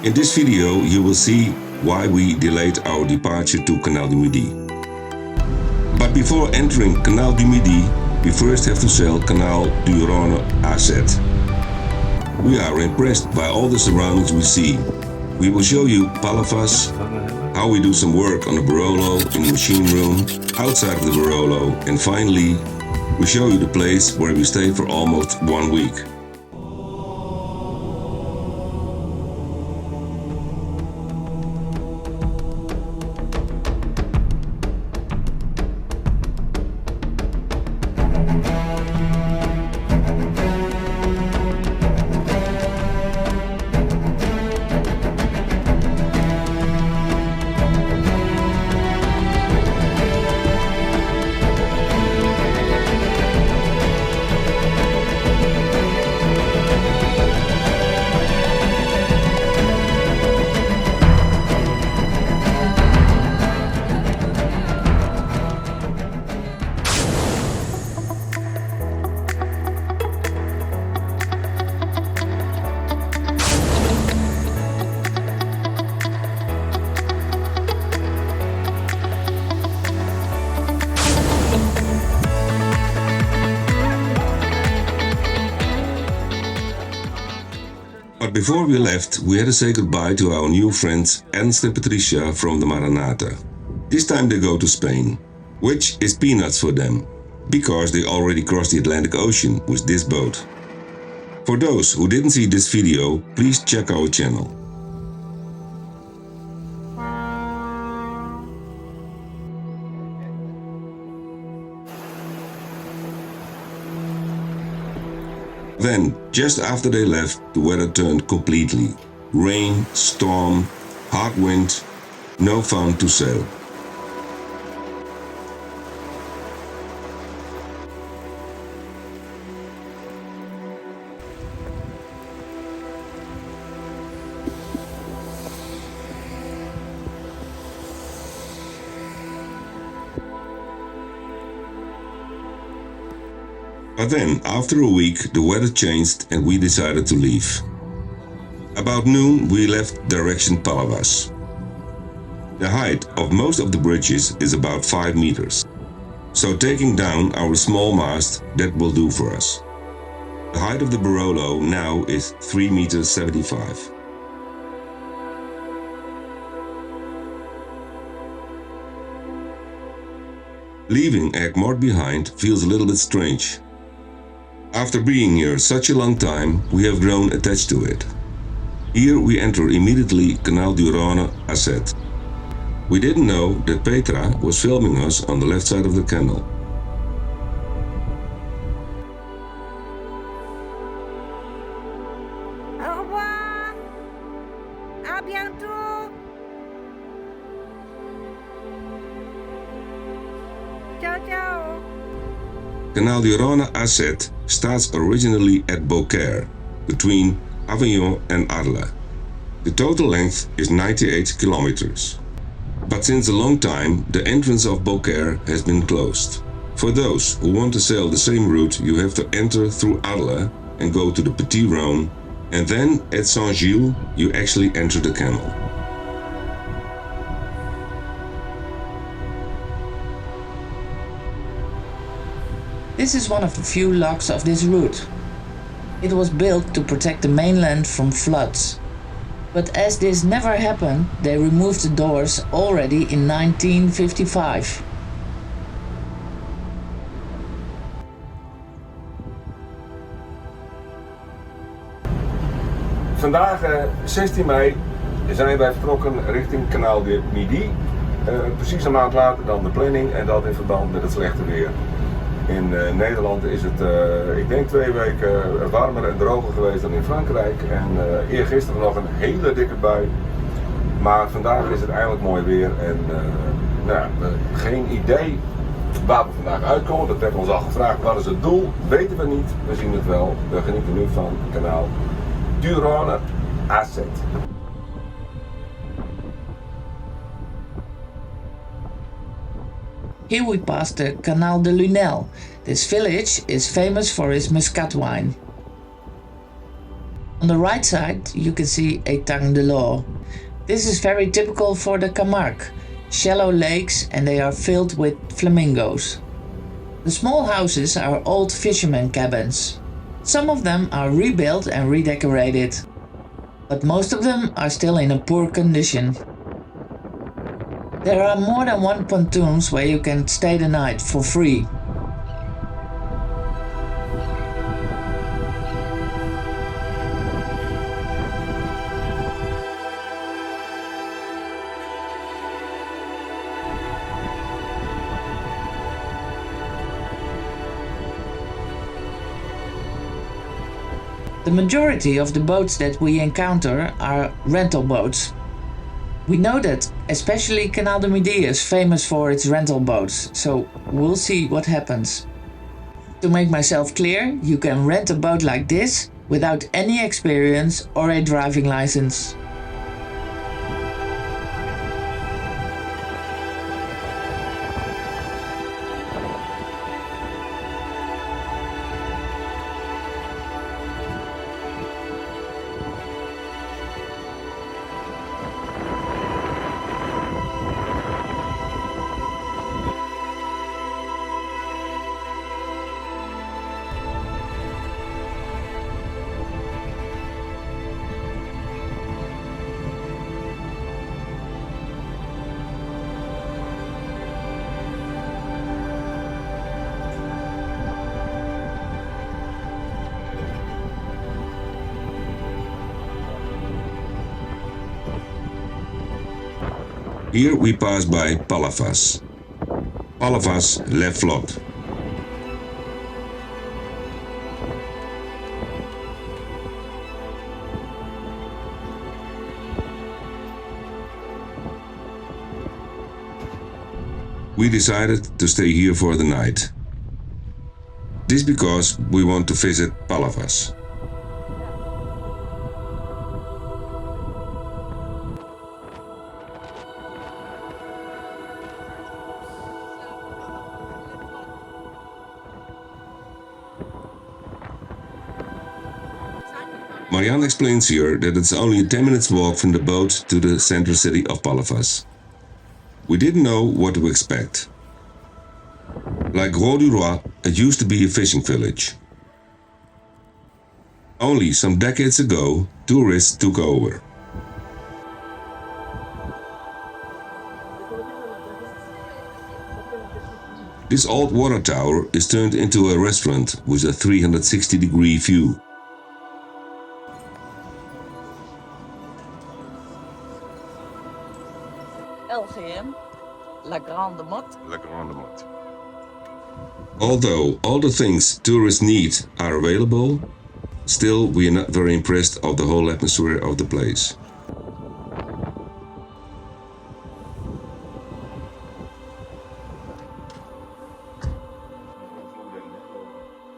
In this video you will see why we delayed our departure to Canal du Midi. But before entering Canal du Midi, we first have to sail Canal du Rhône à Sète. We are impressed by all the surroundings we see. We will show you Palavas, how we do some work on the Barolo in the machine room, outside of the Barolo, and finally we show you the place where we stayed for almost 1 week. But before we left, we had to say goodbye to our new friends Ernst and Patricia from the Maranata. This time they go to Spain, which is peanuts for them, because they already crossed the Atlantic Ocean with this boat. For those who didn't see this video, please check our channel. Then, just after they left, the weather turned completely. Rain, storm, hard wind, no fun to sail. But then, after a week, the weather changed and we decided to leave. About noon, we left direction Palavas. The height of most of the bridges is about 5 meters. So taking down our small mast, that will do for us. The height of the Barolo now is 3 meters 75. Leaving Aigues Mortes behind feels a little bit strange. After being here such a long time, we have grown attached to it. Here we enter immediately Canal du Rhône à Sète. We didn't know that Petra was filming us on the left side of the canal. Au revoir. À bientôt. Ciao, ciao. Canal du Rhône à Sète starts originally at Beaucaire, between Avignon and Arles. The total length is 98 kilometers. But since a long time, the entrance of Beaucaire has been closed. For those who want to sail the same route, you have to enter through Arles and go to the Petit Rhône, and then at Saint-Gilles you actually enter the canal. This is one of the few locks of this route. It was built to protect the mainland from floods. But as this never happened, they removed the doors already in 1955. Vandaag, 16 mei, zijn wij vertrokken richting Canal du Midi. Precies een maand later dan de planning en dat in verband met het slechte weer. In Nederland is het, ik denk 2 weken warmer en droger geweest dan in Frankrijk. En eergisteren nog een hele dikke bui. Maar vandaag is het eindelijk mooi weer en geen idee waar we vandaag uitkomen. Dat werd ons al gevraagd. Wat is het doel? Weten we niet. We zien het wel. We genieten nu van het Canal du Rhône à Sète. Here we pass the Canal de Lunel. This village is famous for its muscat wine. On the right side you can see Étang de Vic. This is very typical for the Camargue, shallow lakes, and they are filled with flamingos. The small houses are old fishermen cabins. Some of them are rebuilt and redecorated, but most of them are still in a poor condition. There are more than one pontoons where you can stay the night for free. The majority of the boats that we encounter are rental boats. We know that especially Canal du Midi is famous for its rental boats, so we'll see what happens. To make myself clear, you can rent a boat like this without any experience or a driving license. Here we pass by Palavas. Palavas les Flots. We decided to stay here for the night. This because we want to visit Palavas. Mariehamn explains here that it's only a 10 minutes walk from the boat to the center city of Palavas. We didn't know what to expect. Like Canal du Rhône, it used to be a fishing village. Only some decades ago, tourists took over. This old water tower is turned into a restaurant with a 360-degree view. LGM, La Grande Motte. La Grande Motte. Although all the things tourists need are available, still we are not very impressed of the whole atmosphere of the place.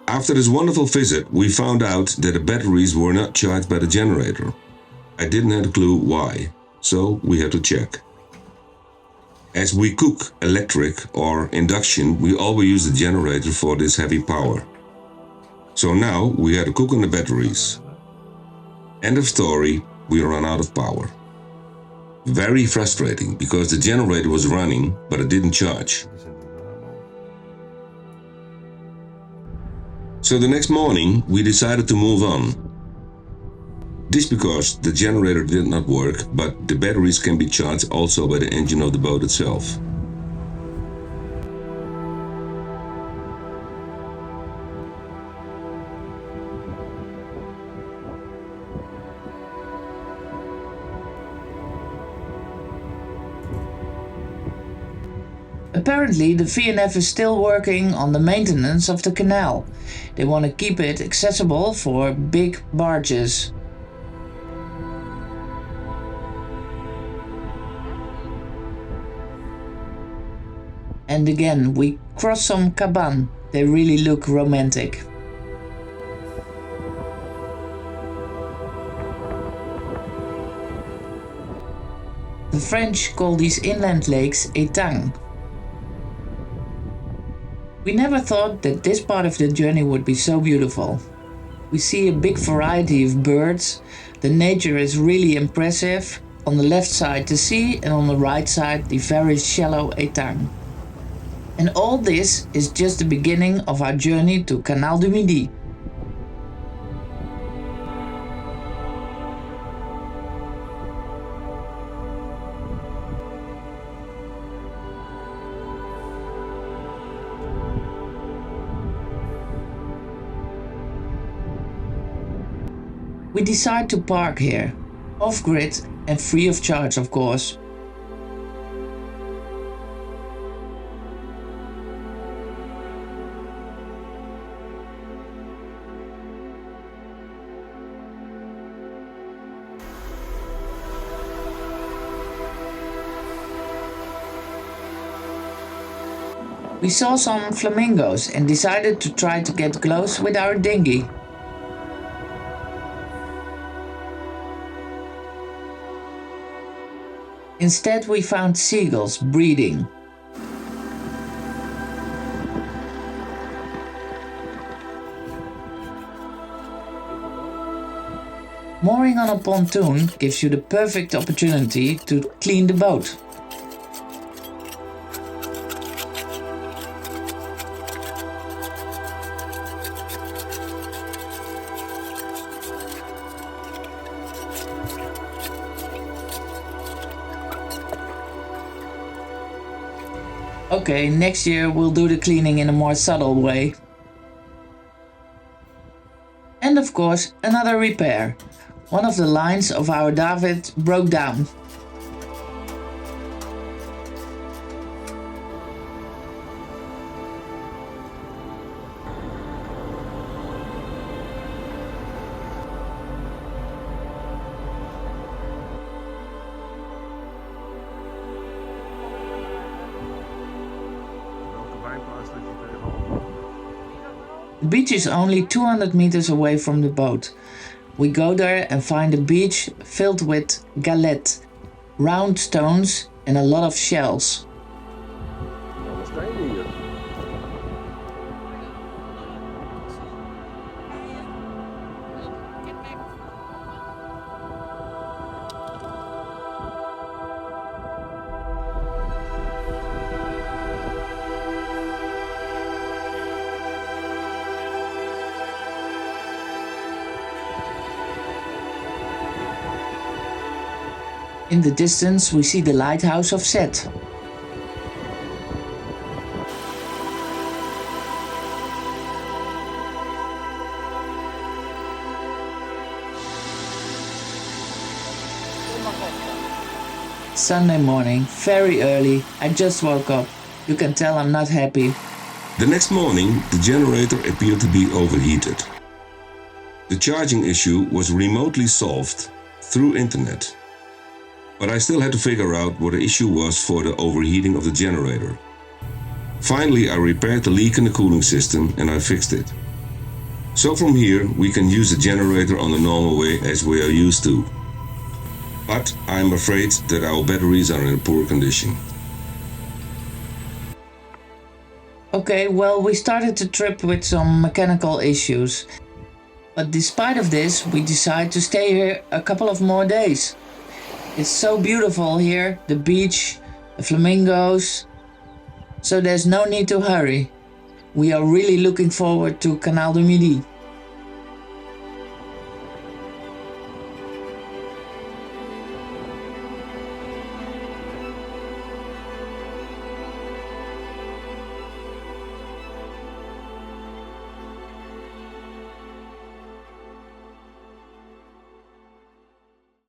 After this wonderful visit, we found out that the batteries were not charged by the generator. I didn't have a clue why, so we had to check. As we cook electric or induction, we always use the generator for this heavy power. So now we had to cook on the batteries. End of story, we ran out of power. Very frustrating because the generator was running, but it didn't charge. So the next morning we decided to move on. This because the generator did not work, but the batteries can be charged also by the engine of the boat itself. Apparently the VNF is still working on the maintenance of the canal. They want to keep it accessible for big barges. And again, we cross some cabanes. They really look romantic. The French call these inland lakes étangs. We never thought that this part of the journey would be so beautiful. We see a big variety of birds. The nature is really impressive. On the left side the sea and on the right side the very shallow Étang. And all this is just the beginning of our journey to Canal du Midi. We decide to park here, off-grid and free of charge, of course. We saw some flamingos and decided to try to get close with our dinghy. Instead, we found seagulls breeding. Mooring on a pontoon gives you the perfect opportunity to clean the boat. Okay, next year we'll do the cleaning in a more subtle way. And of course, another repair. One of the lines of our David broke down. The beach is only 200 meters away from the boat. We go there and find a beach filled with galets, round stones and a lot of shells. In the distance we see the lighthouse of Sète. Sunday morning, very early, I just woke up. You can tell I'm not happy. The next morning, the generator appeared to be overheated. The charging issue was remotely solved through internet. But I still had to figure out what the issue was for the overheating of the generator. Finally, I repaired the leak in the cooling system and I fixed it. So from here, we can use the generator on the normal way as we are used to. But I'm afraid that our batteries are in a poor condition. Okay, well, we started the trip with some mechanical issues. But despite of this, we decided to stay here a couple of more days. It's so beautiful here, the beach, the flamingos, so there's no need to hurry. We are really looking forward to Canal du Midi.